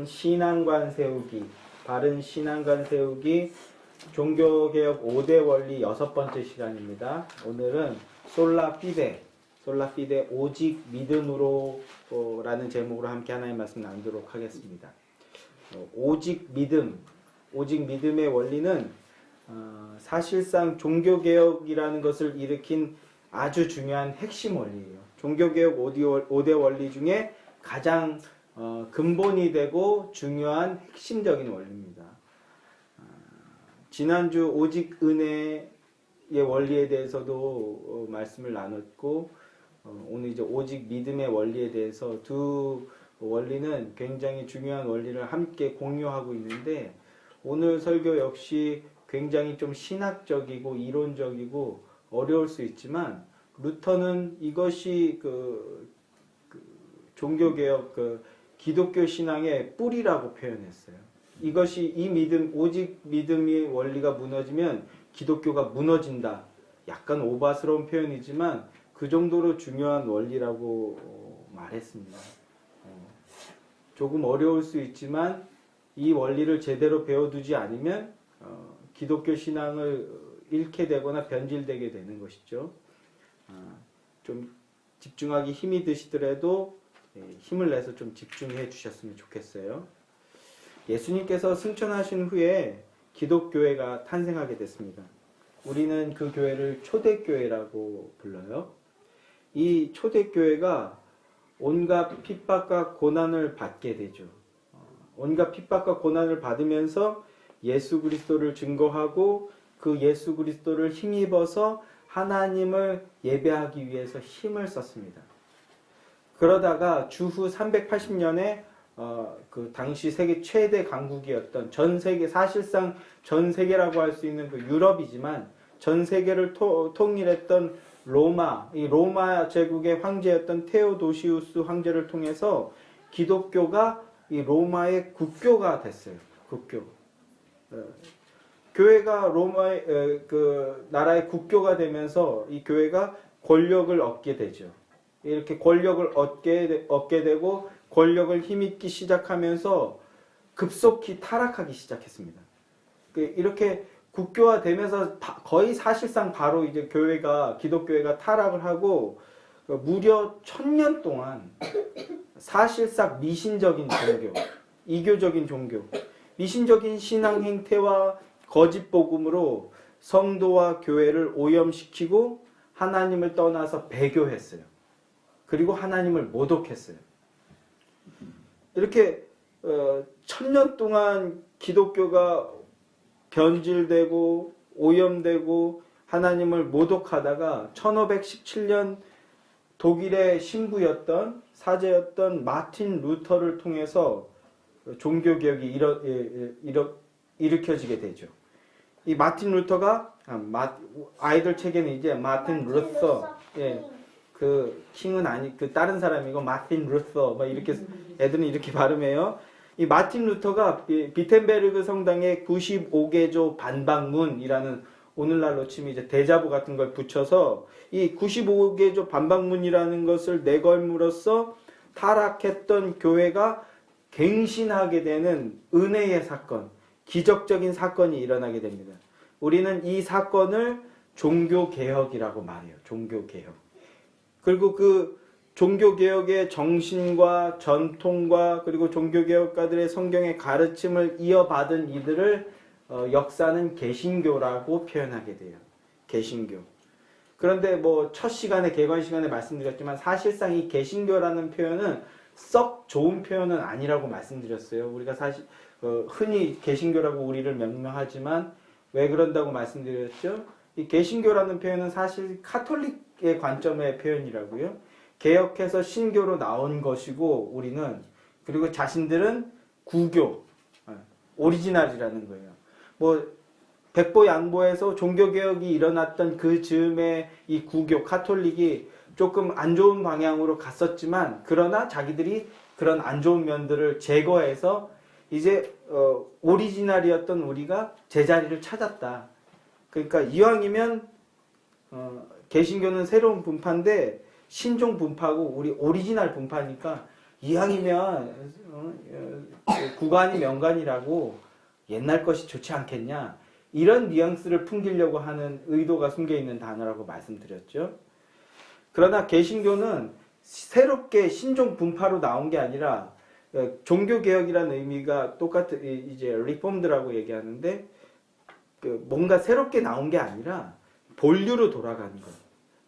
신앙관 세우기, 바른 신앙관 세우기, 종교개혁 5대 원리 6번째 시간입니다. 오늘은 솔라피데 오직 믿음으로 라는 제목으로 함께 하나님의 말씀 나누도록 하겠습니다. 오직 믿음의 원리는 사실상 종교개혁이라는 것을 일으킨 아주 중요한 핵심 원리예요. 종교개혁 5대 원리 중에 가장 근본이 되고 중요한 핵심적인 원리입니다. 지난주 오직 은혜의 원리에 대해서도 말씀을 나눴고 오늘 이제 오직 믿음의 원리에 대해서 두 원리는 굉장히 중요한 원리를 함께 공유하고 있는데 오늘 설교 역시 굉장히 좀 신학적이고 이론적이고 어려울 수 있지만 루터는 이것이 종교개혁 기독교 신앙의 뿌리라고 표현했어요. 이것이 오직 믿음의 원리가 무너지면 기독교가 무너진다. 약간 오바스러운 표현이지만 그 정도로 중요한 원리라고 말했습니다. 조금 어려울 수 있지만 이 원리를 제대로 배워두지 않으면 기독교 신앙을 잃게 되거나 변질되게 되는 것이죠. 좀 집중하기 힘이 드시더라도 힘을 내서 좀 집중해 주셨으면 좋겠어요. 예수님께서 승천하신 후에 기독교회가 탄생하게 됐습니다. 우리는 그 교회를 초대교회라고 불러요. 이 초대교회가 온갖 핍박과 고난을 받게 되죠. 온갖 핍박과 고난을 받으면서 예수 그리스도를 증거하고 그 예수 그리스도를 힘입어서 하나님을 예배하기 위해서 힘을 썼습니다. 그러다가 주후 380년에 그 당시 세계 최대 강국이었던 사실상 전 세계라고 할 수 있는 그 유럽이지만 전 세계를 통일했던 이 로마 제국의 황제였던 테오도시우스 황제를 통해서 기독교가 이 로마의 국교가 됐어요. 국교. 교회가 로마의 그 나라의 국교가 되면서 이 교회가 권력을 얻게 되죠. 이렇게 권력을 얻게 되고 권력을 힘입기 시작하면서 급속히 타락하기 시작했습니다. 이렇게 국교화되면서 거의 사실상 바로 이제 기독교회가 타락을 하고 무려 1000년 동안 사실상 미신적인 종교, 이교적인 종교, 미신적인 신앙 행태와 거짓 복음으로 성도와 교회를 오염시키고 하나님을 떠나서 배교했어요. 그리고 하나님을 모독했어요. 이렇게 1000년 동안 기독교가 변질되고 오염되고 하나님을 모독하다가 1517년 독일의 신부였던 사제였던 마틴 루터를 통해서 종교개혁이 일으켜지게 되죠. 이 마틴 루터가 아이들 책에는 이제 마틴 루터, 그 킹은 그 다른 사람이고 마틴 루터 이렇게 애들은 이렇게 발음해요. 이 마틴 루터가 비텐베르그 성당에 95개조 반박문이라는 오늘날로 치면 이제 대자보 같은 걸 붙여서 이 95개조 반박문이라는 것을 내걸므로써 타락했던 교회가 갱신하게 되는 은혜의 사건, 기적적인 사건이 일어나게 됩니다. 우리는 이 사건을 종교개혁이라고 말해요. 종교개혁. 그리고 그 종교개혁의 정신과 전통과 그리고 종교개혁가들의 성경의 가르침을 이어받은 이들을 역사는 개신교라고 표현하게 돼요. 개신교. 그런데 첫 시간에 개관 시간에 말씀드렸지만 사실상 이 개신교라는 표현은 썩 좋은 표현은 아니라고 말씀드렸어요. 우리가 사실 흔히 개신교라고 우리를 명명하지만 왜 그런다고 말씀드렸죠? 이 개신교라는 표현은 사실 카톨릭의 관점의 표현이라고요. 개혁해서 신교로 나온 것이고 우리는 그리고 자신들은 구교, 오리지널이라는 거예요. 백보양보해서 종교개혁이 일어났던 그 즈음에 이 구교, 카톨릭이 조금 안 좋은 방향으로 갔었지만 그러나 자기들이 그런 안 좋은 면들을 제거해서 이제 오리지널이었던 우리가 제자리를 찾았다. 그러니까 이왕이면 개신교는 새로운 분파인데 신종 분파고 우리 오리지널 분파니까 이왕이면 구간이 명간이라고 옛날 것이 좋지 않겠냐. 이런 뉘앙스를 풍기려고 하는 의도가 숨겨있는 단어라고 말씀드렸죠. 그러나 개신교는 새롭게 신종 분파로 나온 게 아니라 종교개혁이라는 의미가 똑같은 이제 리폼드라고 얘기하는데 뭔가 새롭게 나온 게 아니라 본류로 돌아가는 것.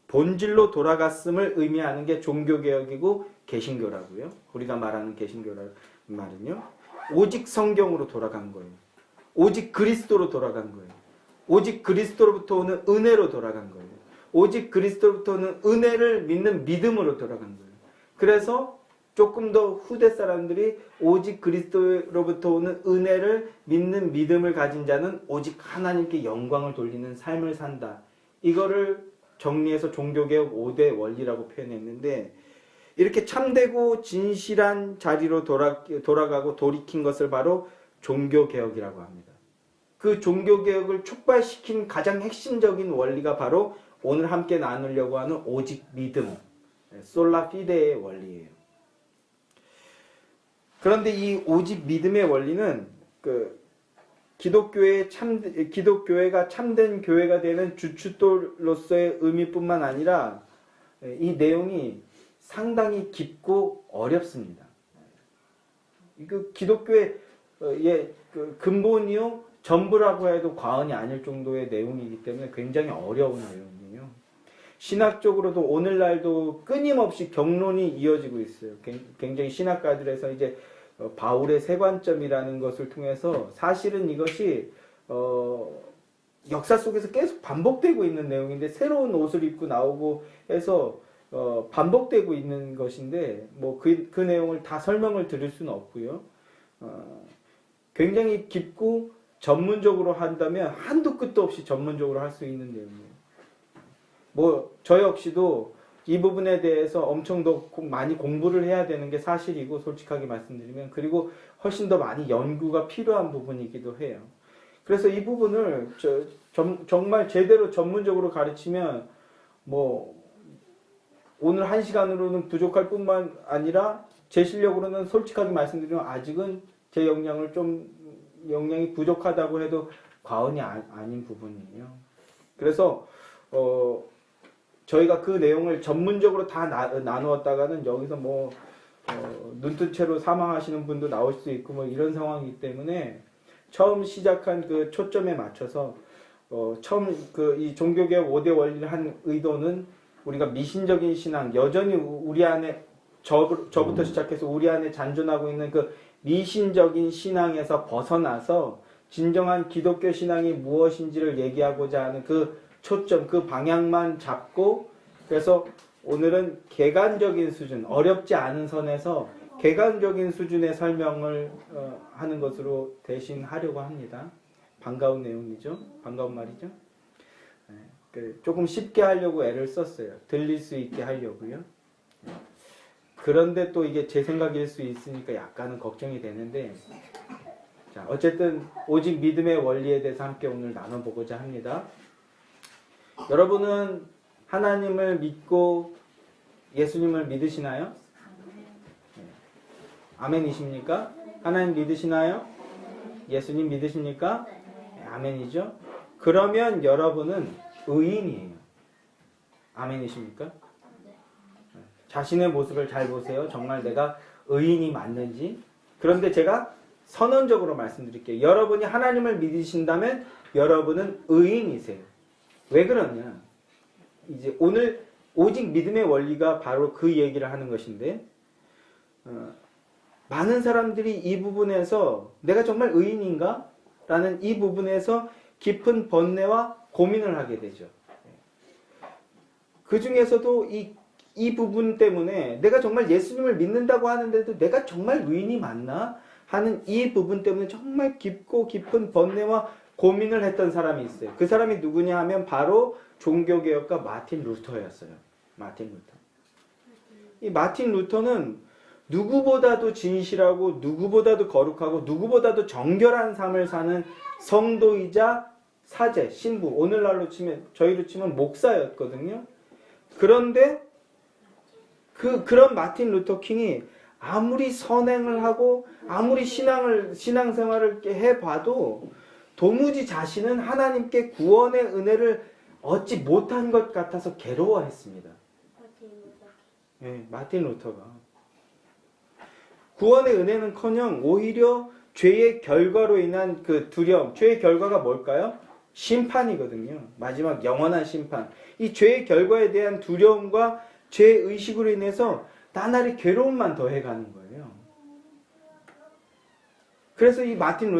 본질로 돌아갔음을 의미하는 게 종교개혁이고 개신교라고요. 우리가 말하는 개신교라는 말은요. 오직 성경으로 돌아간 거예요. 오직 그리스도로 돌아간 거예요. 오직 그리스도로부터 오는 은혜로 돌아간 거예요. 오직 그리스도로부터 오는 은혜를 믿는 믿음으로 돌아간 거예요. 그래서 조금 더 후대 사람들이 오직 그리스도로부터 오는 은혜를 믿는 믿음을 가진 자는 오직 하나님께 영광을 돌리는 삶을 산다. 이거를 정리해서 종교개혁 5대 원리라고 표현했는데 이렇게 참되고 진실한 자리로 돌아가고 돌이킨 것을 바로 종교개혁이라고 합니다. 그 종교개혁을 촉발시킨 가장 핵심적인 원리가 바로 오늘 함께 나누려고 하는 오직 믿음, 솔라 피데의 원리예요. 그런데 이 오직 믿음의 원리는 기독교회가 참된 교회가 되는 주춧돌로서의 의미뿐만 아니라 이 내용이 상당히 깊고 어렵습니다. 기독교의 근본이요 전부라고 해도 과언이 아닐 정도의 내용이기 때문에 굉장히 어려운 내용이에요. 신학적으로도 오늘날도 끊임없이 경론이 이어지고 있어요. 굉장히 신학가들에서 이제 바울의 세관점이라는 것을 통해서 사실은 이것이 역사 속에서 계속 반복되고 있는 내용인데 새로운 옷을 입고 나오고 해서 반복되고 있는 것인데 뭐 그 내용을 다 설명을 드릴 수는 없고요. 굉장히 깊고 전문적으로 한다면 한도 끝도 없이 전문적으로 할 수 있는 내용이에요. 뭐 저 역시도 이 부분에 대해서 엄청 더 많이 공부를 해야 되는 게 사실이고 솔직하게 말씀드리면 그리고 훨씬 더 많이 연구가 필요한 부분이기도 해요. 그래서 이 부분을 정말 제대로 전문적으로 가르치면 뭐 오늘 1시간으로는 부족할 뿐만 아니라 제 실력으로는 솔직하게 말씀드리면 아직은 제 역량이 부족하다고 해도 과언이 아닌 부분이에요. 그래서 저희가 그 내용을 전문적으로 다 나누었다가는 여기서 눈뜬 채로 사망하시는 분도 나올 수 있고 뭐 이런 상황이기 때문에 처음 시작한 그 초점에 맞춰서 처음 이 종교개혁 5대 원리를 한 의도는 우리가 미신적인 신앙 여전히 우리 안에 저부터 시작해서 우리 안에 잔존하고 있는 그 미신적인 신앙에서 벗어나서 진정한 기독교 신앙이 무엇인지를 얘기하고자 하는 그 초점, 그 방향만 잡고 그래서 오늘은 객관적인 수준, 어렵지 않은 선에서 객관적인 수준의 설명을 하는 것으로 대신 하려고 합니다. 반가운 내용이죠. 반가운 말이죠. 조금 쉽게 하려고 애를 썼어요. 들릴 수 있게 하려고요. 그런데 또 이게 제 생각일 수 있으니까 약간은 걱정이 되는데 자, 어쨌든 오직 믿음의 원리에 대해서 함께 오늘 나눠보고자 합니다. 여러분은 하나님을 믿고 예수님을 믿으시나요? 아멘이십니까? 하나님 믿으시나요? 예수님 믿으십니까? 아멘이죠? 그러면 여러분은 의인이에요. 아멘이십니까? 자신의 모습을 잘 보세요. 정말 내가 의인이 맞는지. 그런데 제가 선언적으로 말씀드릴게요. 여러분이 하나님을 믿으신다면 여러분은 의인이세요. 왜 그러냐? 이제 오늘 오직 믿음의 원리가 바로 그 얘기를 하는 것인데 많은 사람들이 이 부분에서 내가 정말 의인인가? 라는 이 부분에서 깊은 번뇌와 고민을 하게 되죠. 그 중에서도 이 부분 때문에 내가 정말 예수님을 믿는다고 하는데도 내가 정말 의인이 맞나? 하는 이 부분 때문에 정말 깊고 깊은 번뇌와 고민을 했던 사람이 있어요. 그 사람이 누구냐 하면 바로 종교개혁가 마틴 루터였어요. 마틴 루터. 이 마틴 루터는 누구보다도 진실하고 누구보다도 거룩하고 누구보다도 정결한 삶을 사는 성도이자 사제, 신부, 오늘날로 치면 저희로 치면 목사였거든요. 그런데 그런 마틴 루터 킹이 아무리 선행을 하고 아무리 신앙생활을 해봐도 도무지 자신은 하나님께 구원의 은혜를 얻지 못한 것 같아서 괴로워했습니다. 네, 마틴 루터가. 구원의 은혜는커녕 오히려 죄의 결과로 인한 그 두려움, 죄의 결과가 뭘까요? 심판이거든요. 마지막 영원한 심판. 이 죄의 결과에 대한 두려움과 죄의식으로 인해서 나날이 괴로움만 더해가는 거예요. 그래서 이 마틴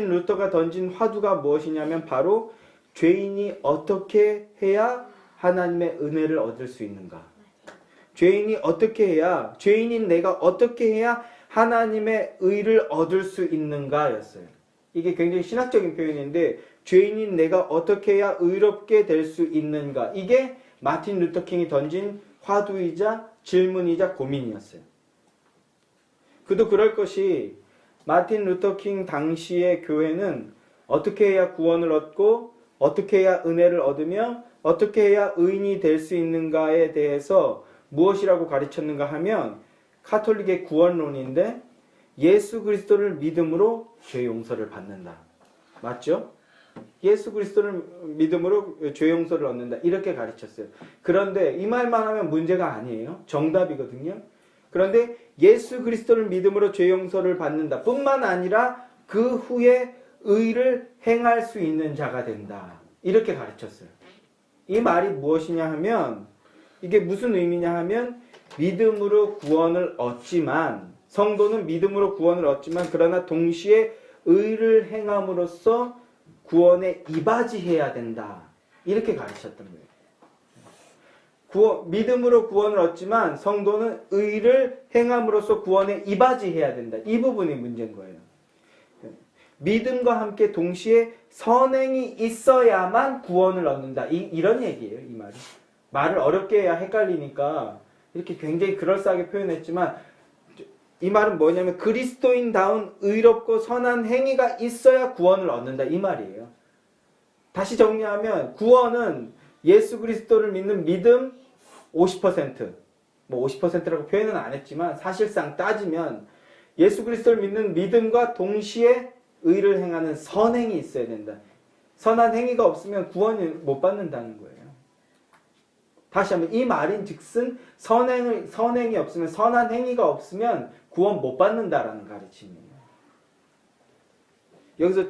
루터가 던진 화두가 무엇이냐면 바로 죄인이 어떻게 해야 하나님의 은혜를 얻을 수 있는가? 죄인인 내가 어떻게 해야 하나님의 의를 얻을 수 있는가였어요. 이게 굉장히 신학적인 표현인데 죄인인 내가 어떻게 해야 의롭게 될 수 있는가? 이게 마틴 루터 킹이 던진 화두이자 질문이자 고민이었어요. 그도 그럴 것이 마틴 루터 킹 당시의 교회는 어떻게 해야 구원을 얻고 어떻게 해야 은혜를 얻으며 어떻게 해야 의인이 될 수 있는가에 대해서 무엇이라고 가르쳤는가 하면 카톨릭의 구원론인데 예수 그리스도를 믿음으로 죄 용서를 받는다. 맞죠? 예수 그리스도를 믿음으로 죄 용서를 얻는다. 이렇게 가르쳤어요. 그런데 이 말만 하면 문제가 아니에요. 정답이거든요. 그런데 예수 그리스도를 믿음으로 죄 용서를 받는다. 뿐만 아니라 그 후에 의를 행할 수 있는 자가 된다. 이렇게 가르쳤어요. 이 말이 무엇이냐 하면 이게 무슨 의미냐 하면 믿음으로 구원을 얻지만 성도는 믿음으로 구원을 얻지만 그러나 동시에 의를 행함으로써 구원에 이바지해야 된다. 이렇게 가르쳤던 거예요. 믿음으로 구원을 얻지만 성도는 의를 행함으로써 구원에 이바지해야 된다. 이 부분이 문제인 거예요. 믿음과 함께 동시에 선행이 있어야만 구원을 얻는다. 이런 얘기예요. 이 말이. 말을 어렵게 해야 헷갈리니까 이렇게 굉장히 그럴싸하게 표현했지만 이 말은 뭐냐면 그리스도인다운 의롭고 선한 행위가 있어야 구원을 얻는다. 이 말이에요. 다시 정리하면 구원은 예수 그리스도를 믿는 믿음 50%. 뭐 50%라고 표현은 안 했지만 사실상 따지면 예수 그리스도를 믿는 믿음과 동시에 의를 행하는 선행이 있어야 된다. 선한 행위가 없으면 구원을 못 받는다는 거예요. 다시 한번 이 말인 즉슨 선행이 없으면 선한 행위가 없으면 구원 못 받는다라는 가르침이에요. 여기서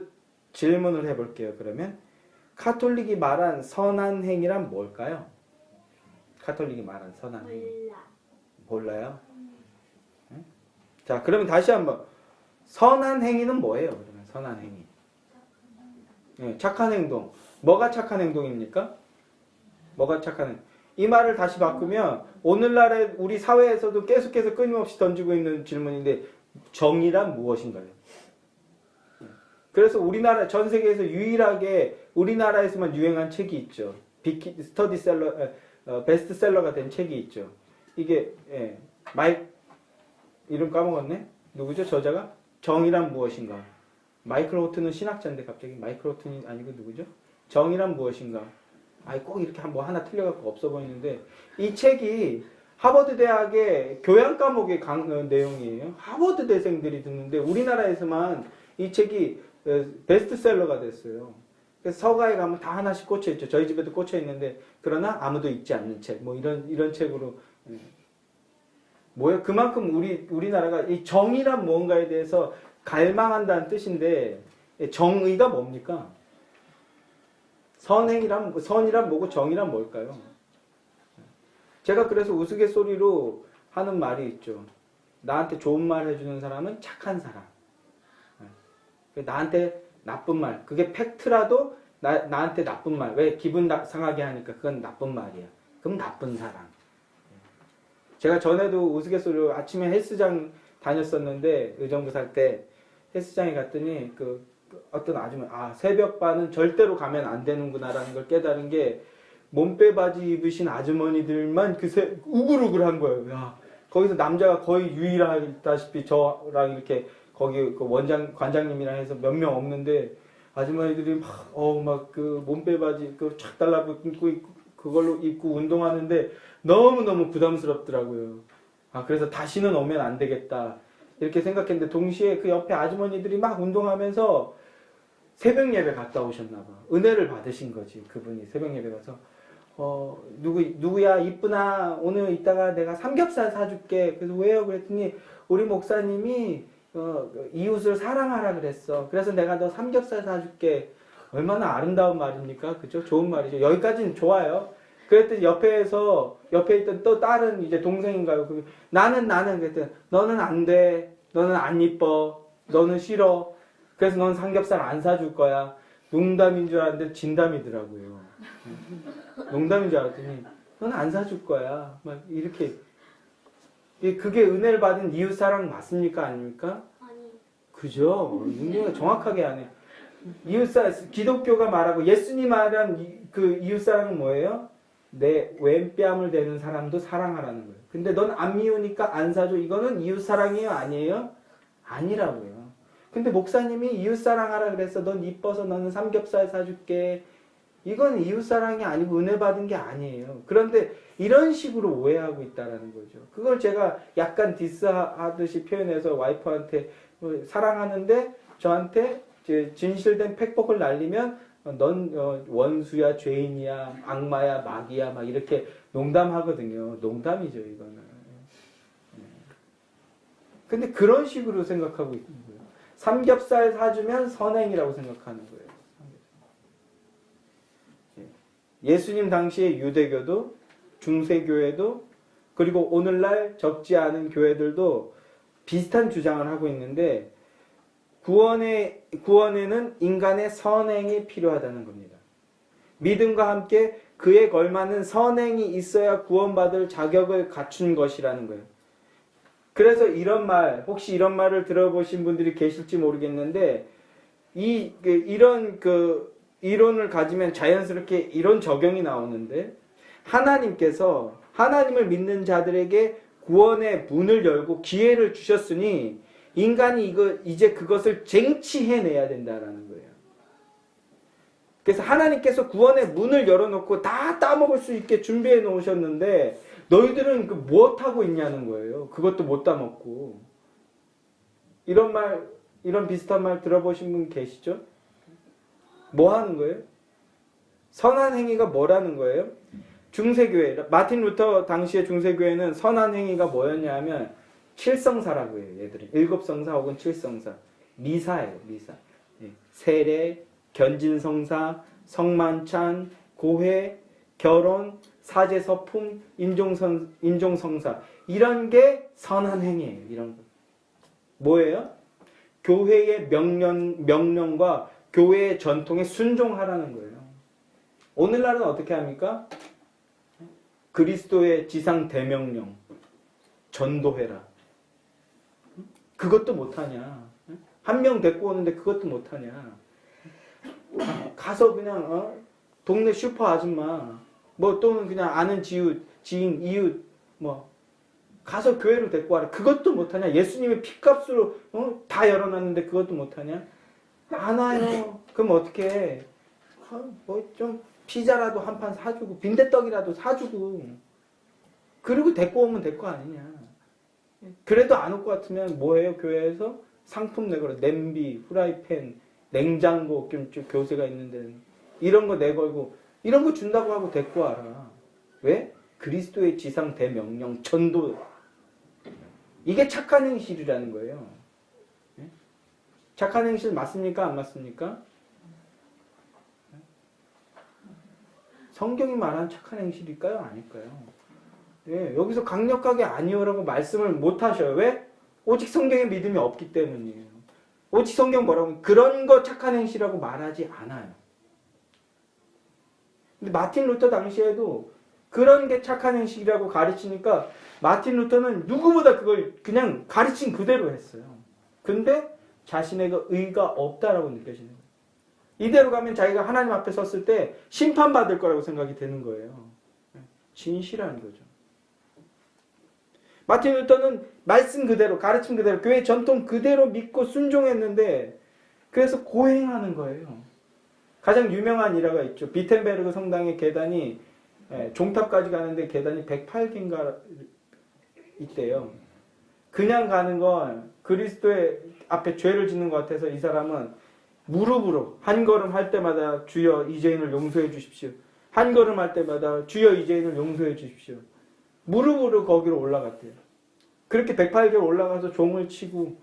질문을 해볼게요. 그러면 카톨릭이 말한 선한 행위란 뭘까요? 카톨릭이 말한 선한 행위. 몰라요? 네? 자, 그러면 다시 한번 선한 행위는 뭐예요? 그러면 선한 행위. 네, 착한 행동. 뭐가 착한 행동입니까? 뭐가 착한 행동? 이 말을 다시 바꾸면 오늘날의 우리 사회에서도 계속해서 끊임없이 던지고 있는 질문인데 정의란 무엇인가요? 그래서 우리나라 전 세계에서 유일하게 우리나라에서만 유행한 책이 있죠. 베스트셀러가 된 책이 있죠. 이게 이름 까먹었네. 누구죠? 저자가? 정의란 무엇인가? 마이클 호튼은 신학자인데 갑자기 마이클 호튼이 아니고 누구죠? 정의란 무엇인가? 꼭 이렇게 뭐 하나 틀려갖고 없어 보이는데 이 책이 하버드 대학의 교양 과목의 내용이에요. 하버드 대생들이 듣는데 우리나라에서만 이 책이 베스트셀러가 됐어요. 그래서 서가에 가면 다 하나씩 꽂혀 있죠. 저희 집에도 꽂혀 있는데 그러나 아무도 읽지 않는 책. 뭐 이런 책으로 뭐예요? 그만큼 우리나라가 이 정의란 무언가에 대해서 갈망한다는 뜻인데 정의가 뭡니까? 선이란 뭐고 정이란 뭘까요? 제가 그래서 우스갯소리로 하는 말이 있죠. 나한테 좋은 말 해주는 사람은 착한 사람. 나한테 나쁜 말. 그게 팩트라도 나한테 나쁜 말. 왜? 기분 상하게 하니까 그건 나쁜 말이야. 그럼 나쁜 사람. 제가 전에도 우스갯소리로 아침에 헬스장 다녔었는데 의정부 살 때 헬스장에 갔더니 어떤 아줌마 새벽반은 절대로 가면 안 되는구나라는 걸 깨달은 게 몸빼 바지 입으신 아주머니들만 우글우글한 거예요. 야, 거기서 남자가 거의 유일하다시피 저랑 이렇게 거기 관장님이랑 해서 몇 명 없는데 아주머니들이 막 몸빼 바지 쫙 달라붙고 그걸로 입고 운동하는데 너무너무 부담스럽더라고요. 그래서 다시는 오면 안 되겠다. 이렇게 생각했는데 동시에 그 옆에 아주머니들이 막 운동하면서 새벽 예배 갔다 오셨나 봐. 은혜를 받으신 거지. 그분이 새벽 예배 가서 누구야 이쁘나 오늘 이따가 내가 삼겹살 사줄게. 그래서 왜요? 그랬더니 우리 목사님이 이웃을 사랑하라 그랬어. 그래서 내가 너 삼겹살 사줄게. 얼마나 아름다운 말입니까? 그죠? 좋은 말이죠. 여기까지는 좋아요. 그랬더니 옆에 있던 또 다른 이제 동생인가요? 나는 그랬더니 너는 안 돼. 너는 안 이뻐. 너는 싫어. 그래서 넌 삼겹살 안 사줄 거야. 농담인 줄 알았는데 진담이더라고요. 농담인 줄 알았더니 넌 안 사줄 거야. 막 이렇게. 그게 은혜를 받은 이웃사랑 맞습니까? 아닙니까? 아니. 그죠? 은혜가 정확하게 안 해. 기독교가 말하고 예수님 말한 그 이웃사랑은 뭐예요? 내 왼뺨을 대는 사람도 사랑하라는 거예요. 근데 넌 안 미우니까 안 사줘. 이거는 이웃사랑이에요? 아니에요? 아니라고요. 근데 목사님이 이웃사랑하라 그래서 넌 이뻐서 너는 삼겹살 사줄게. 이건 이웃사랑이 아니고 은혜 받은 게 아니에요. 그런데 이런 식으로 오해하고 있다는 거죠. 그걸 제가 약간 디스하듯이 표현해서 와이프한테 사랑하는데 저한테 진실된 팩폭을 날리면 넌 원수야, 죄인이야, 악마야, 마귀야 막 이렇게 농담하거든요. 농담이죠, 이거는. 근데 그런 식으로 생각하고 있는 거예요. 삼겹살 사주면 선행이라고 생각하는 거예요. 예수님 당시에 유대교도 중세교회도 그리고 오늘날 적지 않은 교회들도 비슷한 주장을 하고 있는데 구원에는 인간의 선행이 필요하다는 겁니다. 믿음과 함께 그에 걸맞는 선행이 있어야 구원받을 자격을 갖춘 것이라는 거예요. 그래서 혹시 이런 말을 들어보신 분들이 계실지 모르겠는데 이런 이론을 가지면 자연스럽게 이런 적용이 나오는데 하나님께서 하나님을 믿는 자들에게 구원의 문을 열고 기회를 주셨으니 인간이 이제 그것을 쟁취해내야 된다라는 거예요. 그래서 하나님께서 구원의 문을 열어놓고 다 따먹을 수 있게 준비해 놓으셨는데 너희들은 무엇하고 있냐는 거예요. 그것도 못 따먹고. 이런 비슷한 말 들어보신 분 계시죠? 뭐 하는 거예요? 선한 행위가 뭐라는 거예요? 중세교회, 마틴 루터 당시의 중세교회는 선한 행위가 뭐였냐 하면 칠성사라고 해요. 얘들은 7성사 혹은 7성사. 미사예요. 미사. 세례, 견진성사, 성만찬, 고회, 결혼, 사제서품, 인종성사. 이런 게 선한 행위예요. 이런 거. 뭐예요? 교회의 명령과 교회의 전통에 순종하라는 거예요. 오늘날은 어떻게 합니까? 그리스도의 지상 대명령. 전도해라. 그것도 못하냐? 한 명 데리고 오는데 그것도 못하냐? 가서 그냥 동네 슈퍼 아줌마 또는 그냥 아는 지인, 이웃 가서 교회를 데리고 와라. 그것도 못하냐? 예수님의 피값으로 다 열어놨는데 그것도 못하냐? 안 와요. 그럼 어떻게 해? 좀 피자라도 한 판 사주고 빈대떡이라도 사주고 그리고 데리고 오면 될 거 아니냐? 그래도 안 올 것 같으면 뭐해요? 교회에서 상품 내걸어. 냄비, 후라이팬, 냉장고, 교세가 있는 데는 이런 거 내걸고 이런 거 준다고 하고 데리고 와라. 왜? 그리스도의 지상 대명령 전도. 이게 착한 행실이라는 거예요. 착한 행실 맞습니까? 안 맞습니까? 성경이 말한 착한 행실일까요? 아닐까요? 여기서 강력하게 아니오라고 말씀을 못 하셔요. 왜? 오직 성경에 믿음이 없기 때문이에요. 오직 성경 뭐라고? 그런 거 착한 행실이라고 말하지 않아요. 근데 마틴 루터 당시에도 그런 게 착한 행실이라고 가르치니까 마틴 루터는 누구보다 그걸 그냥 가르친 그대로 했어요. 근데 자신의 의가 없다라고 느껴지는 거예요. 이대로 가면 자기가 하나님 앞에 섰을 때 심판받을 거라고 생각이 드는 거예요. 진실한 거죠. 마틴 루터는 말씀 그대로, 가르침 그대로, 교회 전통 그대로 믿고 순종했는데 그래서 고행하는 거예요. 가장 유명한 일화가 있죠. 비텐베르그 성당의 계단이 종탑까지 가는데 계단이 108개인가 있대요. 그냥 가는 건 그리스도의 앞에 죄를 짓는 것 같아서 이 사람은 무릎으로 한 걸음 할 때마다 주여 이 죄인을 용서해 주십시오. 한 걸음 할 때마다 주여 이 죄인을 용서해 주십시오. 무릎으로 거기로 올라갔대요. 그렇게 108개월 올라가서 종을 치고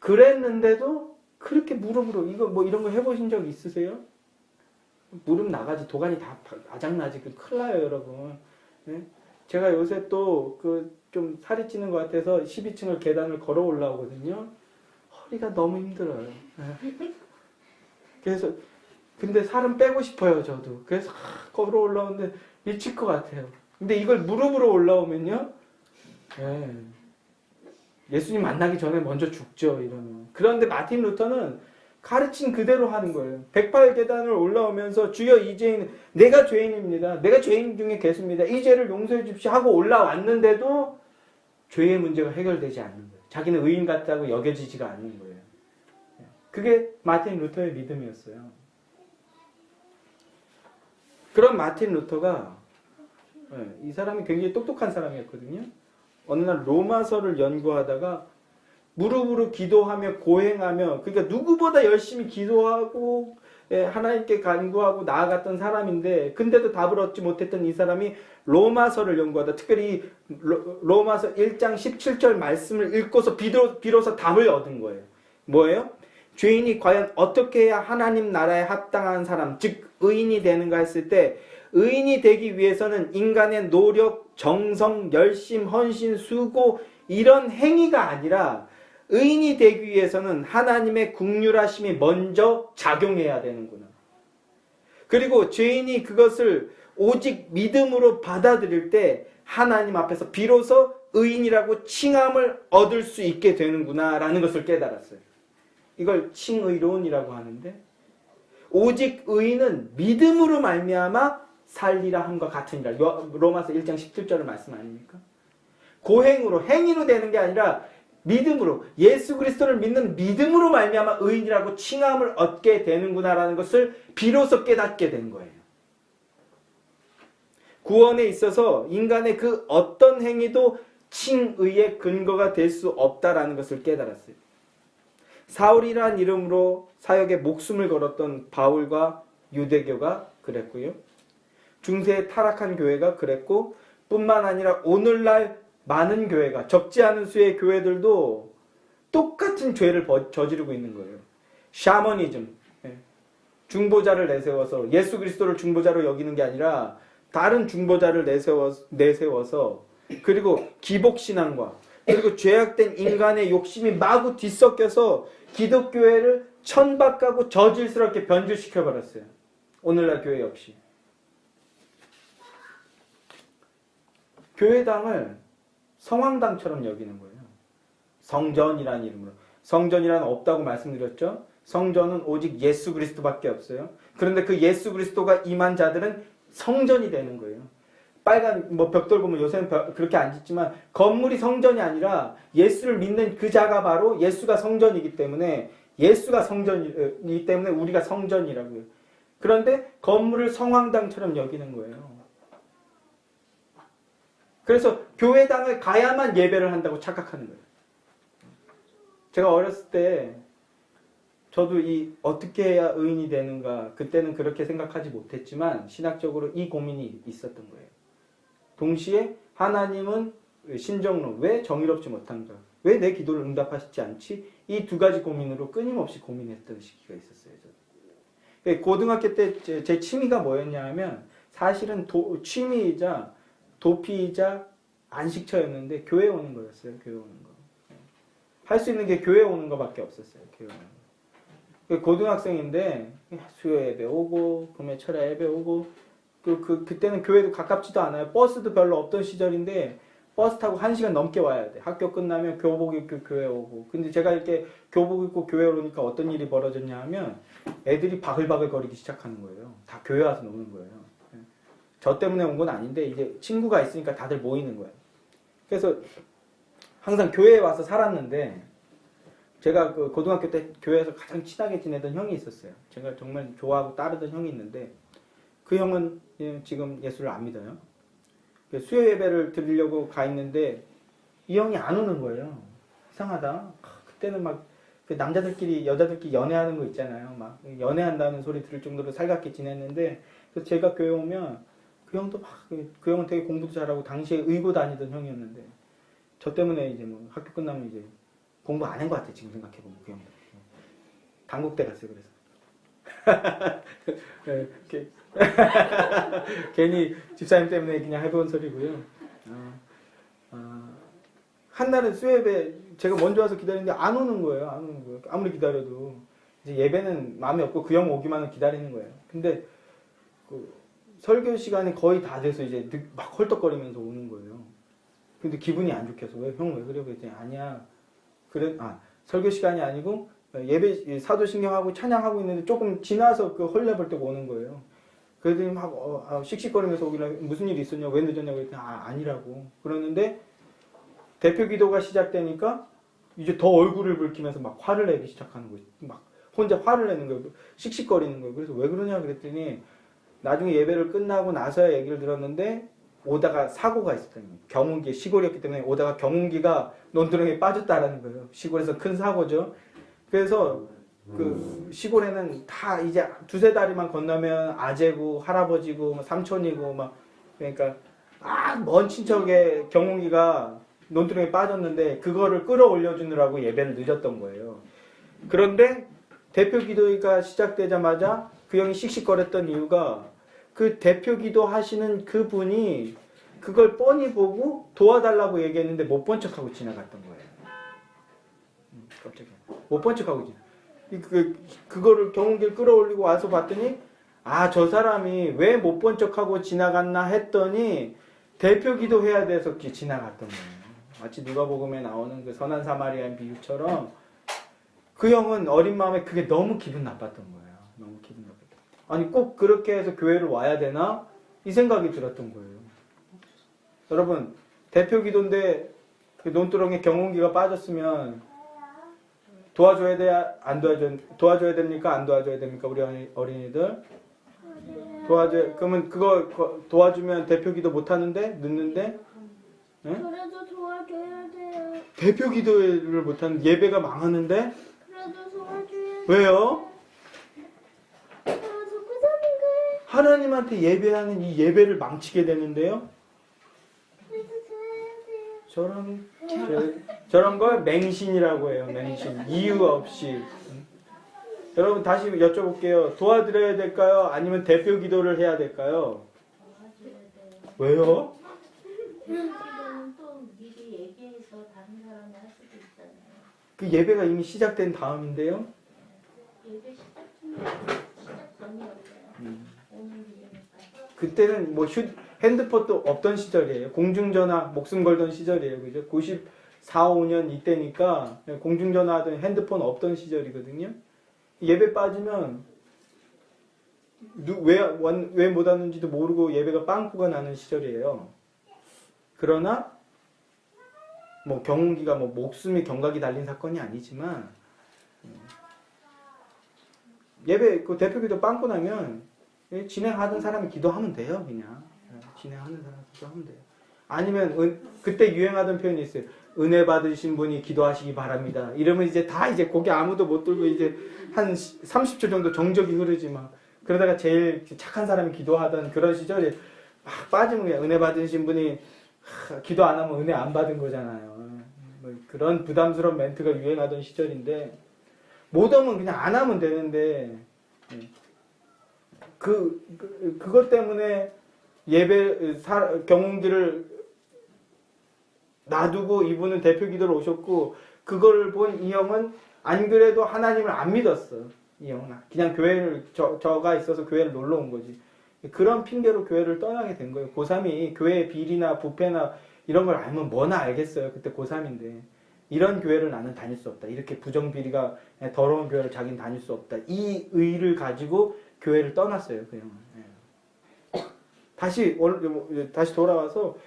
그랬는데도 그렇게 무릎으로 이거 뭐 이런 거 해보신 적 있으세요? 무릎 나가지 도가니 다 아작나지 큰일 나요 여러분. 네? 제가 요새 또 좀 살이 찌는 것 같아서 12층을 계단을 걸어 올라오거든요. 허리가 너무 힘들어요. 네. 그래서 근데 살은 빼고 싶어요 저도. 그래서 걸어 올라오는데 미칠 것 같아요. 근데 이걸 무릎으로 올라오면요. 네. 예수님 만나기 전에 먼저 죽죠 이러면. 그런데 마틴 루터는 가르친 그대로 하는 거예요. 108계단을 올라오면서 주여 이 죄인 내가 죄인입니다. 내가 죄인 중에 개수입니다. 이 죄를 용서해 주십시오 하고 올라왔는데도 죄의 문제가 해결되지 않는 거예요. 자기는 의인 같다고 여겨지지가 않는 거예요. 그게 마틴 루터의 믿음이었어요. 그런 마틴 루터가 이 사람이 굉장히 똑똑한 사람이었거든요. 어느 날 로마서를 연구하다가 무릎으로 기도하며 고행하며 그러니까 누구보다 열심히 기도하고 하나님께 간구하고 나아갔던 사람인데 근데도 답을 얻지 못했던 이 사람이 로마서를 연구하다 특별히 로마서 1장 17절 말씀을 읽고서 비로소 답을 얻은 거예요. 뭐예요? 죄인이 과연 어떻게 해야 하나님 나라에 합당한 사람 즉 의인이 되는가 했을 때 의인이 되기 위해서는 인간의 노력, 정성, 열심, 헌신, 수고 이런 행위가 아니라 의인이 되기 위해서는 하나님의 긍휼하심이 먼저 작용해야 되는구나. 그리고 죄인이 그것을 오직 믿음으로 받아들일 때 하나님 앞에서 비로소 의인이라고 칭함을 얻을 수 있게 되는구나 라는 것을 깨달았어요. 이걸 칭의로운이라고 하는데 오직 의인은 믿음으로 말미암아 살리라 함과 같으니라. 로마서 1장 17절의 말씀 아닙니까? 고행으로 행위로 되는 게 아니라 믿음으로 예수 그리스도를 믿는 믿음으로 말미암아 의인이라고 칭함을 얻게 되는구나라는 것을 비로소 깨닫게 된 거예요. 구원에 있어서 인간의 그 어떤 행위도 칭의의 근거가 될 수 없다라는 것을 깨달았어요. 사울이라는 이름으로 사역에 목숨을 걸었던 바울과 유대교가 그랬고요. 중세의 타락한 교회가 그랬고 뿐만 아니라 오늘날 많은 교회가 적지 않은 수의 교회들도 똑같은 죄를 저지르고 있는 거예요. 샤머니즘, 중보자를 내세워서 예수 그리스도를 중보자로 여기는 게 아니라 다른 중보자를 내세워서 그리고 기복신앙과 그리고 죄악된 인간의 욕심이 마구 뒤섞여서 기독교회를 천박하고 저질스럽게 변질시켜버렸어요. 오늘날 교회 역시. 교회당을 성황당처럼 여기는 거예요. 성전이라는 이름으로. 성전이란 없다고 말씀드렸죠. 성전은 오직 예수 그리스도밖에 없어요. 그런데 그 예수 그리스도가 임한 자들은 성전이 되는 거예요. 빨간 벽돌 보면 요새는 그렇게 안 짓지만 건물이 성전이 아니라 예수를 믿는 그 자가 바로 예수가 성전이기 때문에 예수가 성전이기 때문에 우리가 성전이라고요. 그런데 건물을 성황당처럼 여기는 거예요. 그래서 교회당을 가야만 예배를 한다고 착각하는 거예요. 제가 어렸을 때 저도 어떻게 해야 의인이 되는가 그때는 그렇게 생각하지 못했지만 신학적으로 이 고민이 있었던 거예요. 동시에 하나님은 신정론 왜 정의롭지 못한가? 왜 내 기도를 응답하시지 않지? 이 두 가지 고민으로 끊임없이 고민했던 시기가 있었어요. 저도. 고등학교 때 제 취미가 뭐였냐 하면 사실은 취미이자 도피이자 안식처였는데 교회 오는 거였어요. 교회 오는 거. 할 수 있는 게 교회 오는 거밖에 없었어요. 교회 오는 거. 고등학생인데 수요 예배 오고 금요 철야 예배 오고 그때는 교회도 가깝지도 않아요. 버스도 별로 없던 시절인데 버스 타고 1시간 넘게 와야 돼. 학교 끝나면 교복 입고 교회 오고. 근데 제가 이렇게 교복 입고 교회 오니까 어떤 일이 벌어졌냐 하면 애들이 바글바글 거리기 시작하는 거예요. 다 교회 와서 노는 거예요. 저 때문에 온 건 아닌데 이제 친구가 있으니까 다들 모이는 거예요. 그래서 항상 교회에 와서 살았는데 제가 그 고등학교 때 교회에서 가장 친하게 지내던 형이 있었어요. 제가 정말 좋아하고 따르던 형이 있는데 그 형은 지금 예수를 안 믿어요. 수요 예배를 드리려고 가 있는데 이 형이 안 오는 거예요. 이상하다. 그때는 막 그 남자들끼리 여자들끼리 연애하는 거 있잖아요. 막 연애한다는 소리 들을 정도로 살갑게 지냈는데 그래서 제가 교회 오면 그 형도 막 그 형은 되게 공부도 잘하고 당시에 의고 다니던 형이었는데 저 때문에 이제 뭐 학교 끝나면 이제 공부 안 한 것 같아. 지금 생각해보면 그 형도 단국대 갔어요. 그래서 괜히 집사님 때문에 그냥 해본 소리고요. 한날은 수예배 제가 먼저 와서 기다리는데 안 오는 거예요. 안 오는 거예요. 아무리 기다려도 이제 예배는 마음이 없고 그 형 오기만을 기다리는 거예요. 근데 그 설교 시간이 거의 다 돼서 이제 막 헐떡거리면서 오는 거예요. 근데 기분이 안 좋게 해서 형 왜 그래? 그랬더니 아니야. 그래 설교 시간이 아니고 예배 사도신경하고 찬양하고 있는데 조금 지나서 그 헐레벌 떡 오는 거예요. 그러더니 막 씩씩거리면서 오길래 무슨 일이 있었냐? 왜 늦었냐고 그랬더니 아니라고. 그러는데 대표 기도가 시작되니까 이제 더 얼굴을 붉히면서 막 화를 내기 시작하는 거예요. 막 혼자 화를 내는 거예요. 씩씩거리는 거예요. 그래서 왜 그러냐 그랬더니 나중에 예배를 끝나고 나서야 얘기를 들었는데 오다가 사고가 있었다는 거예요. 경운기, 시골이었기 때문에 오다가 경운기가 논두렁에 빠졌다라는 거예요. 시골에서 큰 사고죠. 그래서 그 시골에는 다 이제 두세 다리만 건너면 아재고 할아버지고 삼촌이고 막 그러니까 먼 친척의 경운기가 논두렁에 빠졌는데 그거를 끌어올려 주느라고 예배를 늦었던 거예요. 그런데 대표 기도가 시작되자마자 그 형이 씩씩거렸던 이유가 그 대표 기도 하시는 그분이 그걸 뻔히 보고 도와달라고 얘기했는데 못 본 척하고 지나갔던 거예요. 깜짝이야. 못 본 척하고 그거를 경운기를 끌어올리고 와서 봤더니 저 사람이 왜 못 본 척하고 지나갔나 했더니 대표 기도해야 돼서 지나갔던 거예요. 마치 누가복음에 나오는 그 선한 사마리아인 비유처럼 그 형은 어린 마음에 그게 너무 기분 나빴던 거예요. 너무 기분 나빴던 거예요. 아니 꼭 그렇게 해서 교회를 와야 되나? 이 생각이 들었던 거예요. 여러분 대표 기도인데 그 논두렁에 경운기가 빠졌으면 도와줘야 돼야 안 도와줘야 됩니까? 안 도와줘야 됩니까? 우리 어린이들 그러면 그거 도와주면 대표 기도 못 하는데 늦는데 그래도 도와줘야 돼요. 대표 기도를 못 하는 예배가 망하는데 그래도 도와줘야 돼요. 왜요? 자꾸 사는 거예요. 하나님한테 예배하는 이 예배를 망치게 되는데요. 그래도 도와야 돼요. 저런 걸 맹신이라고 해요. 맹신. 이유 없이. 여러분 다시 여쭤볼게요. 도와드려야 될까요? 아니면 대표 기도를 해야 될까요? 왜요? 기도는 또 미리 얘기해서 다른 사람이 할 수도 있잖아요. 그 예배가 이미 시작된 다음인데요. 예배 시작 전이었어요. 오늘 이름이니까. 그때는 뭐 핸드폰도 없던 시절이에요. 공중전화 목숨 걸던 시절이에요. 그죠? 94, 5년 이때니까 공중전화 하던 핸드폰 없던 시절이거든요. 예배 빠지면 왜 못 왔는지도 모르고 예배가 빵꾸가 나는 시절이에요. 그러나 뭐 경운기가 뭐 목숨이 경각이 달린 사건이 아니지만 예배 그 대표기도 빵꾸 나면 진행하던 사람이 기도하면 돼요. 그냥 진행하는 사람이 기도하면 돼요. 아니면 그때 유행하던 표현이 있어요. 은혜 받으신 분이 기도하시기 바랍니다. 이러면 이제 다 이제 고개 아무도 못 들고 이제 한 30초 정도 정적이 흐르지 막 그러다가 제일 착한 사람이 기도하던 그런 시절에 막 빠지면 그냥 은혜 받으신 분이 기도 안 하면 은혜 안 받은 거잖아요. 뭐 그런 부담스러운 멘트가 유행하던 시절인데 못 오면 그냥 안 하면 되는데 그것 때문에 경운기를 놔두고 이분은 대표 기도로 오셨고 그걸 본 이 형은 안 그래도 하나님을 안 믿었어. 이 형은 그냥 교회를 저가 있어서 교회를 놀러 온 거지. 그런 핑계로 교회를 떠나게 된 거예요. 고3이 교회의 비리나 부패나 이런 걸 알면 뭐나 알겠어요. 그때 고3인데 이런 교회를 나는 다닐 수 없다. 이렇게 부정비리가 더러운 교회를 자기는 다닐 수 없다. 이 의의를 가지고 교회를 떠났어요. 그 형은. 다시 돌아와서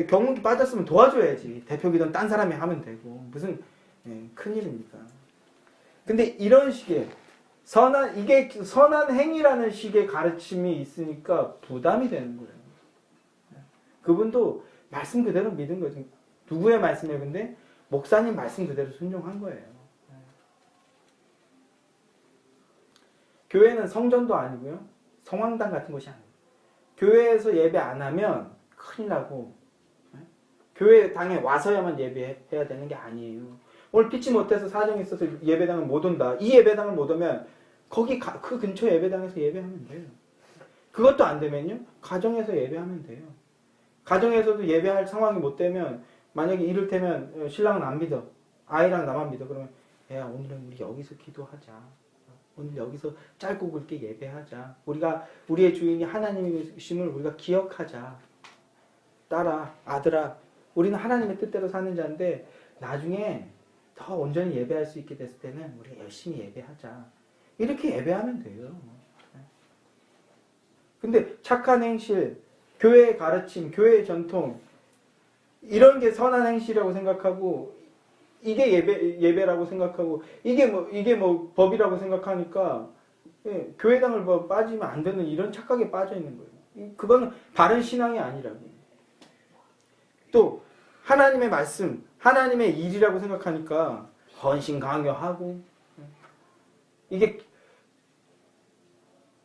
경운기 빠졌으면 도와줘야지. 대표기도는 딴 사람이 하면 되고 무슨 큰일입니까? 근데 이런 식의 이게 선한 행위라는 식의 가르침이 있으니까 부담이 되는 거예요. 그분도 말씀 그대로 믿은 거죠. 누구의 말씀이에요? 근데 목사님 말씀 그대로 순종한 거예요. 교회는 성전도 아니고요. 성황당 같은 곳이 아니에요. 교회에서 예배 안 하면 큰일 나고 교회 당에 와서야만 예배해야 되는 게 아니에요. 오늘 피치 못해서 사정이 있어서 예배당을 못 온다. 이 예배당을 못 오면 거기 그 근처 예배당에서 예배하면 돼요. 그것도 안 되면요. 가정에서 예배하면 돼요. 가정에서도 예배할 상황이 못 되면 만약에 이를테면 신랑은 안 믿어. 아이랑 나만 믿어. 그러면 야 오늘은 우리 여기서 기도하자. 오늘 여기서 짧고 굵게 예배하자. 우리의 주인이 하나님이심을 우리가 기억하자. 딸아, 아들아, 우리는 하나님의 뜻대로 사는 자인데 나중에 더 온전히 예배할 수 있게 됐을 때는 우리가 열심히 예배하자. 이렇게 예배하면 돼요. 근데 착한 행실, 교회의 가르침, 교회의 전통 이런 게 선한 행실이라고 생각하고 이게 예배라고 생각하고 이게 뭐 법이라고 생각하니까 교회당을 뭐 빠지면 안 되는 이런 착각에 빠져 있는 거예요. 그거는 바른 신앙이 아니라고. 또 하나님의 말씀, 하나님의 일이라고 생각하니까 헌신 강요하고 이게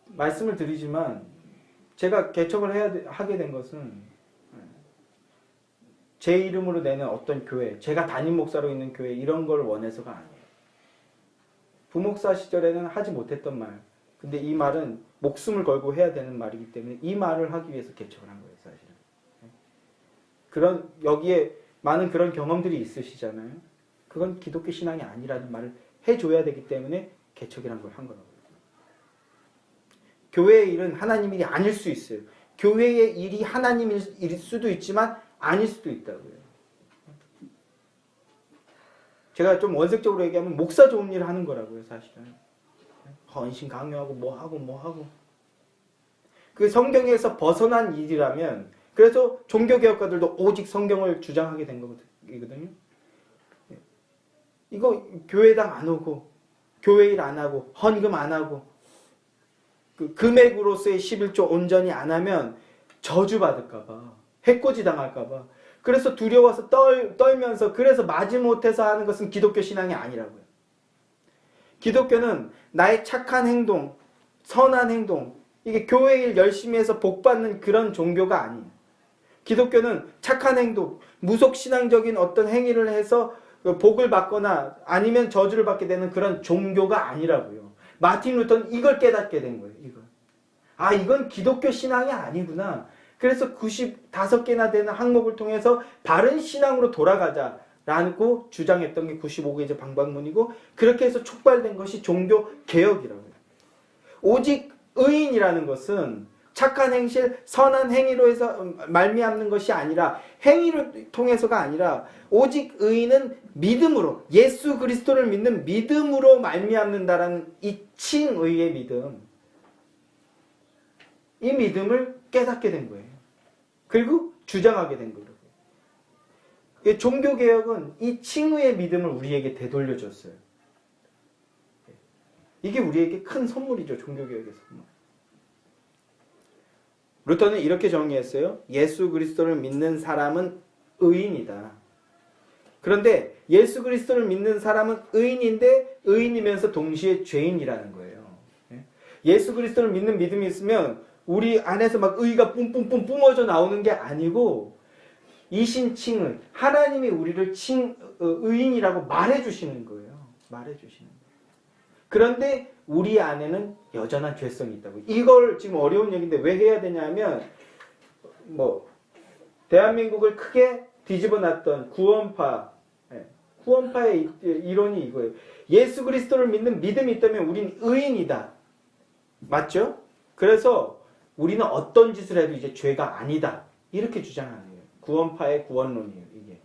말씀을 드리지만 제가 개척을 하게 된 것은 제 이름으로 내는 어떤 교회, 제가 담임 목사로 있는 교회 이런 걸 원해서가 아니에요. 부목사 시절에는 하지 못했던 말. 근데 이 말은 목숨을 걸고 해야 되는 말이기 때문에 이 말을 하기 위해서 개척을 한 거예요, 사실은. 여기에 많은 그런 경험들이 있으시잖아요. 그건 기독교 신앙이 아니라는 말을 해줘야 되기 때문에 개척이란 걸 한 거라고요. 교회의 일은 하나님 일이 아닐 수 있어요. 교회의 일이 하나님 일일 수도 있지만 아닐 수도 있다고요. 제가 좀 원색적으로 얘기하면 목사 좋은 일을 하는 거라고요, 사실은. 헌신 강요하고 뭐 하고. 그 성경에서 벗어난 일이라면 그래서 종교개혁가들도 오직 성경을 주장하게 된 거거든요. 이거 교회당 안 오고 교회 일 안 하고 헌금 안 하고 그 금액으로서의 11조 온전히 안 하면 저주받을까 봐. 해코지 당할까 봐. 그래서 두려워서 떨면서 그래서 마지못해서 하는 것은 기독교 신앙이 아니라고요. 기독교는 나의 착한 행동, 선한 행동, 이게 교회 일 열심히 해서 복받는 그런 종교가 아니에요. 기독교는 착한 행동, 무속신앙적인 어떤 행위를 해서 복을 받거나 아니면 저주를 받게 되는 그런 종교가 아니라고요. 마틴 루터는 이걸 깨닫게 된 거예요. 이건 기독교 신앙이 아니구나. 그래서 95개나 되는 항목을 통해서 바른 신앙으로 돌아가자라고 주장했던 게 95개의 방법문이고 그렇게 해서 촉발된 것이 종교 개혁이라고요. 오직 의인이라는 것은 착한 행실, 선한 행위로 해서 말미암는 것이 아니라 행위를 통해서가 아니라 오직 의인은 믿음으로 예수 그리스도를 믿는 믿음으로 말미암는다라는 이 칭의의 믿음. 이 믿음을 깨닫게 된 거예요. 그리고 주장하게 된 거예요. 종교개혁은 이 칭의의 믿음을 우리에게 되돌려줬어요. 이게 우리에게 큰 선물이죠. 종교개혁의 선물. 루터는 이렇게 정의했어요. 예수 그리스도를 믿는 사람은 의인이다. 그런데 예수 그리스도를 믿는 사람은 의인인데 의인이면서 동시에 죄인이라는 거예요. 예수 그리스도를 믿는 믿음이 있으면 우리 안에서 막 의가 뿜뿜뿜 뿜어져 나오는 게 아니고 이신칭의 하나님이 우리를 의인이라고 말해주시는 거예요. 말해주시는 거예요. 그런데 우리 안에는 여전한 죄성이 있다고. 이걸 지금 어려운 얘기인데 왜 해야 되냐면 대한민국을 크게 뒤집어 놨던 구원파의 이론이 이거예요. 예수 그리스도를 믿는 믿음이 있다면 우린 의인이다. 맞죠? 그래서 우리는 어떤 짓을 해도 이제 죄가 아니다. 이렇게 주장하는 거예요. 구원파의 구원론이에요. 이게.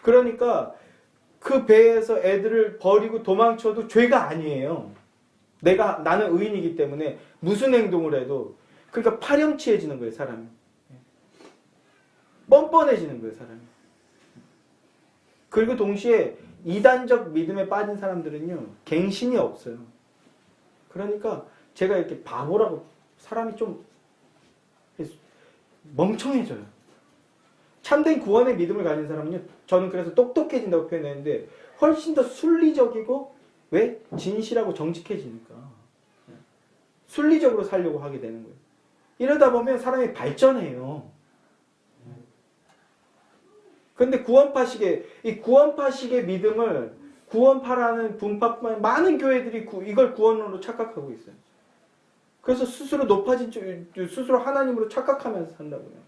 그러니까 그 배에서 애들을 버리고 도망쳐도 죄가 아니에요. 나는 의인이기 때문에 무슨 행동을 해도 그러니까 파렴치해지는 거예요. 사람이. 뻔뻔해지는 거예요. 사람이. 그리고 동시에 이단적 믿음에 빠진 사람들은요. 갱신이 없어요. 그러니까 제가 이렇게 바보라고 사람이 좀 멍청해져요. 참된 구원의 믿음을 가진 사람은요, 저는 그래서 똑똑해진다고 표현했는데 훨씬 더 순리적이고, 왜? 진실하고 정직해지니까 순리적으로 살려고 하게 되는 거예요. 이러다 보면 사람이 발전해요. 근데 이 구원파식의 믿음을, 구원파라는 분파, 많은 교회들이 이걸 구원으로 착각하고 있어요. 그래서 스스로 스스로 하나님으로 착각하면서 산다고요.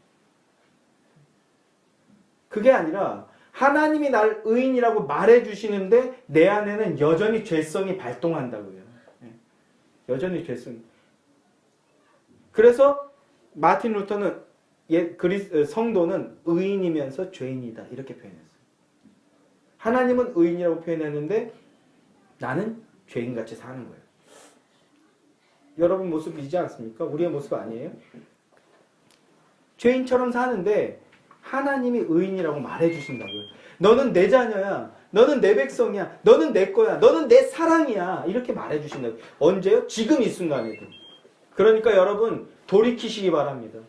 그게 아니라 하나님이 날 의인이라고 말해주시는데 내 안에는 여전히 죄성이 발동한다고요. 여전히 죄성이. 그래서 마틴 루터는 성도는 의인이면서 죄인이다 이렇게 표현했어요. 하나님은 의인이라고 표현했는데 나는 죄인같이 사는 거예요. 여러분 모습이지 않습니까? 우리의 모습 아니에요? 죄인처럼 사는데 하나님이 의인이라고 말해주신다고요. 너는 내 자녀야. 너는 내 백성이야. 너는 내 거야. 너는 내 사랑이야. 이렇게 말해주신다고요. 언제요? 지금 이 순간에도. 그러니까 여러분 돌이키시기 바랍니다.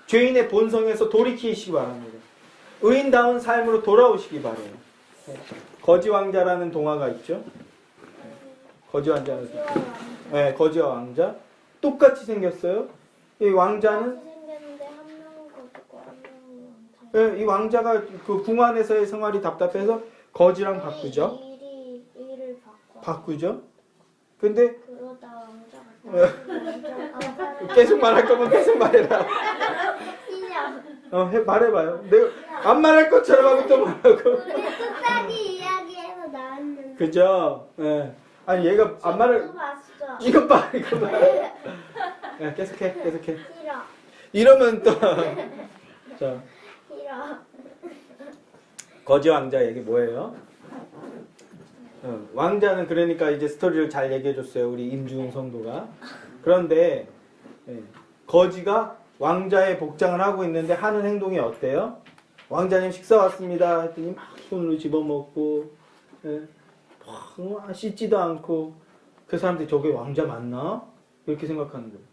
죄인의 본성에서 돌이키시기 바랍니다. 의인다운 삶으로 돌아오시기 바라요. 거지 왕자라는 동화가 있죠. 거지 왕자는 거지와 왕자 똑같이 생겼어요. 이 왕자는 생겼는데 한 명은 거지고 한 명은 왕자. 이 왕자가 그 궁 안에서의 생활이 답답해서 거지랑 바꾸죠. 일을 바꾸죠. 근데 그러다 왕자가 계속 말할 거면 계속 말해라. 말해봐요. 내가 안 말할 것처럼 하고 또 말하고. 우리 끝까지 이야기해서 나왔는데. 그죠? 예. 아니 얘가 안 말을. 봤어. 이것 봐. 야, 계속해. 싫어. 이러면 또 자, 싫어. 거지 왕자 얘기 뭐예요? 왕자는 그러니까 이제 스토리를 잘 얘기해줬어요. 우리 임주웅 성도가. 그런데 거지가 왕자의 복장을 하고 있는데 하는 행동이 어때요? 왕자님 식사 왔습니다 했더니 막 손으로 집어먹고 막 씻지도 않고 그 사람들이 저게 왕자 맞나? 이렇게 생각하는 거예요.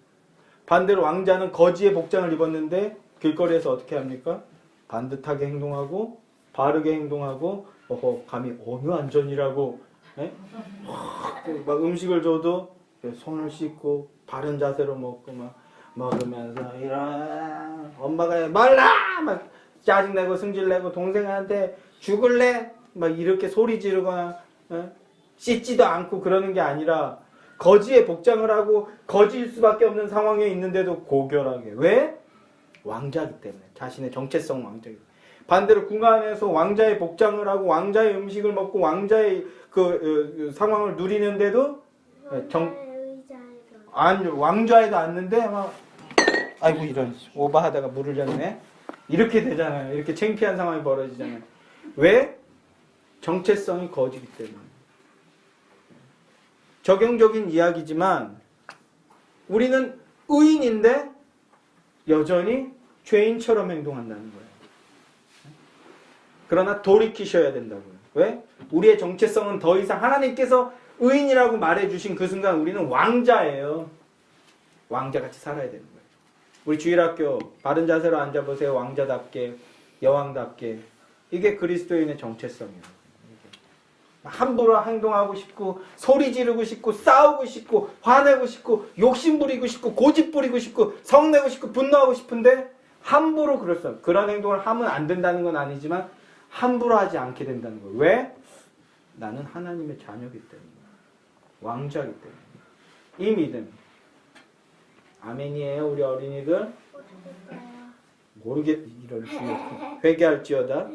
반대로 왕자는 거지의 복장을 입었는데 길거리에서 어떻게 합니까? 반듯하게 행동하고 바르게 행동하고 감히 어느 안전이라고 막 음식을 줘도 손을 씻고 바른 자세로 먹고 막 먹으면서 이런 엄마가 말라 막 짜증내고 승질내고 동생한테 죽을래 막 이렇게 소리 지르거나 씻지도 않고 그러는 게 아니라 거지의 복장을 하고 거지일 수밖에 없는 상황에 있는데도 고결하게. 왜? 왕자이기 때문에. 자신의 정체성 왕자이기 때문에. 반대로 궁 안에서 왕자의 복장을 하고 왕자의 음식을 먹고 왕자의 그 상황을 누리는데도 왕좌에도 앉는데 막 아이고 이런 오버하다가 물을 줬네. 이렇게 되잖아요. 이렇게 창피한 상황이 벌어지잖아요. 왜? 정체성이 거지기 때문에. 적용적인 이야기지만 우리는 의인인데 여전히 죄인처럼 행동한다는 거예요. 그러나 돌이키셔야 된다고요. 왜? 우리의 정체성은 더 이상 하나님께서 의인이라고 말해주신 그 순간 우리는 왕자예요. 왕자같이 살아야 되는 거예요. 우리 주일학교 바른 자세로 앉아보세요. 왕자답게 여왕답게. 이게 그리스도인의 정체성이에요. 함부로 행동하고 싶고 소리 지르고 싶고 싸우고 싶고 화내고 싶고 욕심 부리고 싶고 고집 부리고 싶고 성내고 싶고 분노하고 싶은데 함부로 그런 행동을 하면 안 된다는 건 아니지만 함부로 하지 않게 된다는 거예요. 왜? 나는 하나님의 자녀이기 때문에. 왕자이기 때문에. 이 믿음. 아멘이에요 우리 어린이들? 모르겠 이럴 수 회개할지어다.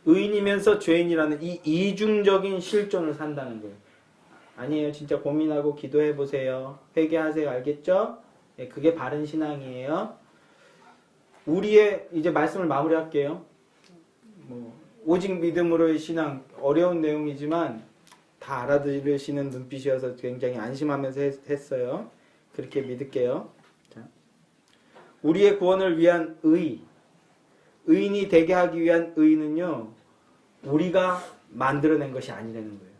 의인이면서 죄인이라는 이 이중적인 실존을 산다는 거예요. 아니에요. 진짜 고민하고 기도해 보세요. 회개하세요. 알겠죠? 네, 그게 바른 신앙이에요. 우리의 이제 말씀을 마무리할게요. 오직 믿음으로의 신앙 어려운 내용이지만 다 알아들으시는 눈빛이어서 굉장히 안심하면서 했어요. 그렇게 믿을게요. 자, 우리의 구원을 위한 의인이 되게 하기 위한 의인은요, 우리가 만들어낸 것이 아니라는 거예요.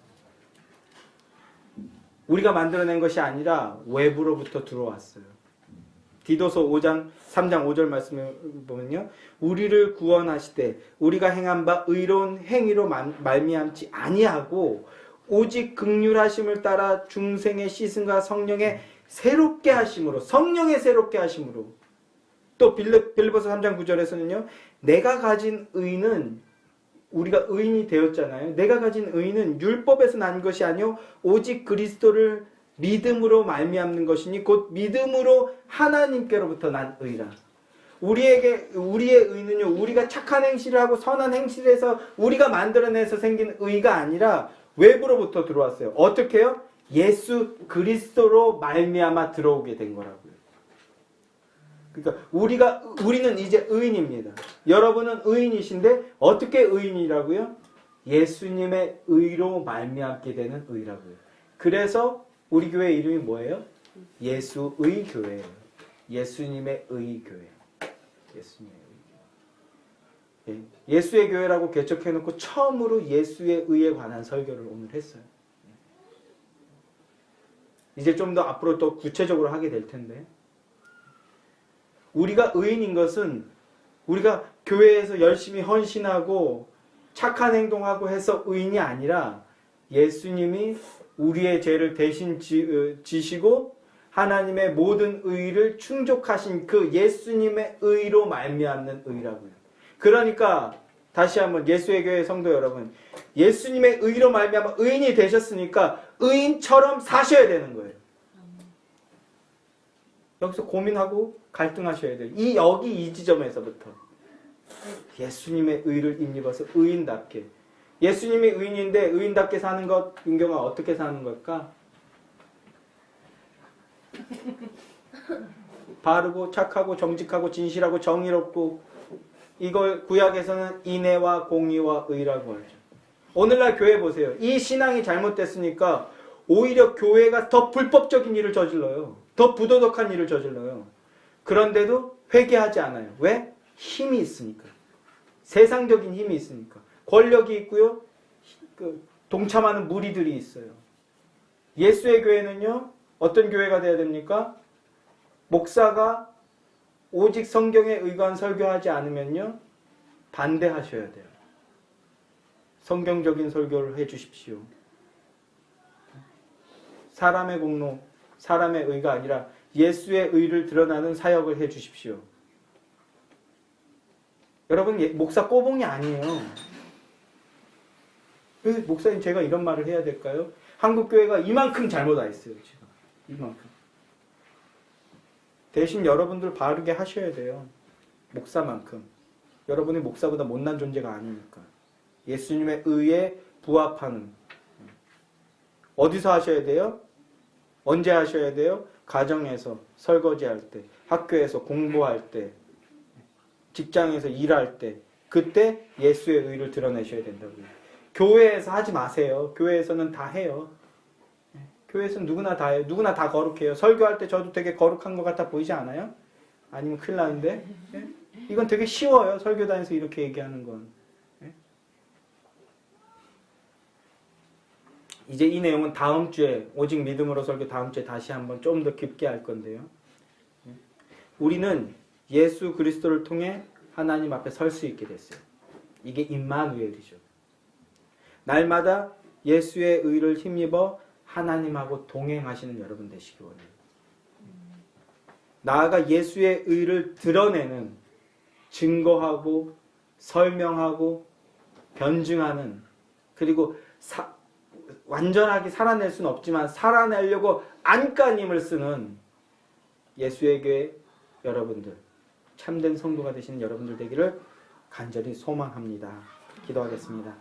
우리가 만들어낸 것이 아니라 외부로부터 들어왔어요. 디도서 3장 5절 말씀을 보면요. 우리를 구원하시되 우리가 행한 바 의로운 행위로 말미암지 아니하고 오직 긍휼하심을 따라 중생의 씻음과 성령의 새롭게 하심으로, 성령의 새롭게 하심으로. 또 빌립보서 3장 9절에서는요. 내가 가진 의는, 우리가 의인이 되었잖아요. 내가 가진 의는 율법에서 난 것이 아니요 오직 그리스도를 믿음으로 말미암는 것이니 곧 믿음으로 하나님께로부터 난 의라. 우리의 의는요, 우리가 착한 행실을 하고 선한 행실을 해서 우리가 만들어내서 생긴 의가 아니라 외부로부터 들어왔어요. 어떻게요? 예수 그리스도로 말미암아 들어오게 된 거라고요. 그러니까 우리는 이제 의인입니다. 여러분은 의인이신데 어떻게 의인이라고요? 예수님의 의로 말미암게 되는 의라고요. 그래서 우리 교회 이름이 뭐예요? 예수의 교회예요. 예수님의 의 교회. 예수님의 의 교회. 예수의 교회라고 개척해놓고 처음으로 예수의 의에 관한 설교를 오늘 했어요. 이제 좀 더 앞으로 또 구체적으로 하게 될 텐데, 우리가 의인인 것은 우리가 교회에서 열심히 헌신하고 착한 행동하고 해서 의인이 아니라 예수님이 우리의 죄를 대신 지시고 하나님의 모든 의를 충족하신 그 예수님의 의로 말미암는 의라고요. 그러니까 다시 한번 예수의 교회 성도 여러분, 예수님의 의로 말미암아 의인이 되셨으니까 의인처럼 사셔야 되는 거예요. 여기서 고민하고 갈등하셔야 돼요. 여기 이 지점에서부터 예수님의 의를 입어서 의인답게, 예수님이 의인인데 의인답게 사는 것, 윤경아 어떻게 사는 걸까? 바르고 착하고 정직하고 진실하고 정의롭고, 이걸 구약에서는 인애와 공의와 의라고 하죠. 오늘날 교회 보세요. 이 신앙이 잘못됐으니까 오히려 교회가 더 불법적인 일을 저질러요. 더 부도덕한 일을 저질러요. 그런데도 회개하지 않아요. 왜? 힘이 있으니까. 세상적인 힘이 있으니까. 권력이 있고요. 동참하는 무리들이 있어요. 예수의 교회는요. 어떤 교회가 돼야 됩니까? 목사가 오직 성경에 의거한 설교하지 않으면요. 반대하셔야 돼요. 성경적인 설교를 해 주십시오. 사람의 공로, 사람의 의가 아니라 예수의 의를 드러나는 사역을 해 주십시오. 여러분, 목사 꼬봉이 아니에요. 왜 목사님 제가 이런 말을 해야 될까요? 한국교회가 이만큼 잘못했어요. 지금 이만큼. 대신 여러분들 바르게 하셔야 돼요. 목사만큼. 여러분이 목사보다 못난 존재가 아니니까. 예수님의 의에 부합하는. 어디서 하셔야 돼요? 언제 하셔야 돼요? 가정에서, 설거지할 때, 학교에서 공부할 때, 직장에서 일할 때, 그때 예수의 의를 드러내셔야 된다고요. 교회에서 하지 마세요. 교회에서는 다 해요. 교회에서는 누구나 다 해요. 누구나 다 거룩해요. 설교할 때 저도 되게 거룩한 것 같아 보이지 않아요? 아니면 큰일 나는데? 이건 되게 쉬워요. 설교단에서 이렇게 얘기하는 건. 이제 이 내용은 다음 주에, 오직 믿음으로 설교 다음 주에 다시 한번 좀 더 깊게 할 건데요. 우리는 예수 그리스도를 통해 하나님 앞에 설 수 있게 됐어요. 이게 임마누엘이죠. 날마다 예수의 의를 힘입어 하나님하고 동행하시는 여러분 되시기 원해요. 나아가 예수의 의를 드러내는, 증거하고 설명하고 변증하는, 그리고 완전하게 살아낼 수는 없지만 살아내려고 안간힘을 쓰는 예수의 교회 여러분들, 참된 성도가 되시는 여러분들 되기를 간절히 소망합니다. 기도하겠습니다.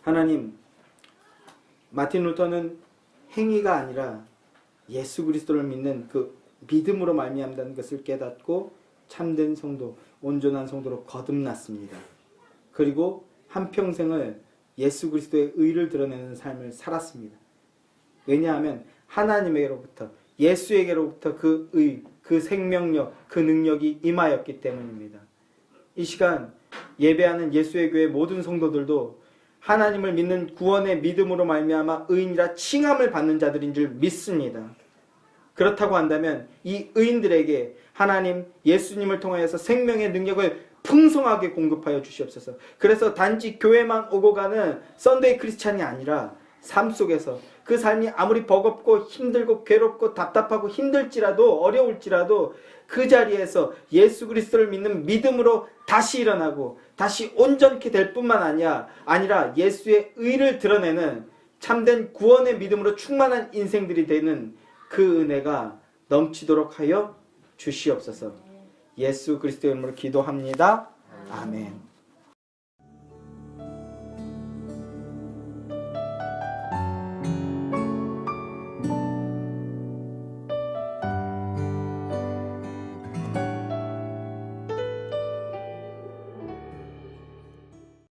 하나님, 마틴 루터는 행위가 아니라 예수 그리스도를 믿는 그 믿음으로 말미암다는 것을 깨닫고 참된 성도, 온전한 성도로 거듭났습니다. 그리고 한평생을 예수 그리스도의 의를 드러내는 삶을 살았습니다. 왜냐하면 하나님에게로부터, 예수에게로부터 그 의, 그 생명력, 그 능력이 임하였기 때문입니다. 이 시간 예배하는 예수의 교회 모든 성도들도 하나님을 믿는 구원의 믿음으로 말미암아 의인이라 칭함을 받는 자들인 줄 믿습니다. 그렇다고 한다면 이 의인들에게 하나님 예수님을 통하여서 생명의 능력을 풍성하게 공급하여 주시옵소서. 그래서 단지 교회만 오고 가는 썬데이 크리스찬이 아니라 삶 속에서 그 삶이 아무리 버겁고 힘들고 괴롭고 답답하고 힘들지라도 어려울지라도 그 자리에서 예수 그리스도를 믿는 믿음으로 다시 일어나고 다시 온전케 될 뿐만 아니라 예수의 의를 드러내는 참된 구원의 믿음으로 충만한 인생들이 되는 그 은혜가 넘치도록 하여 주시옵소서. 예수 그리스도의 이름으로 기도합니다. 아멘.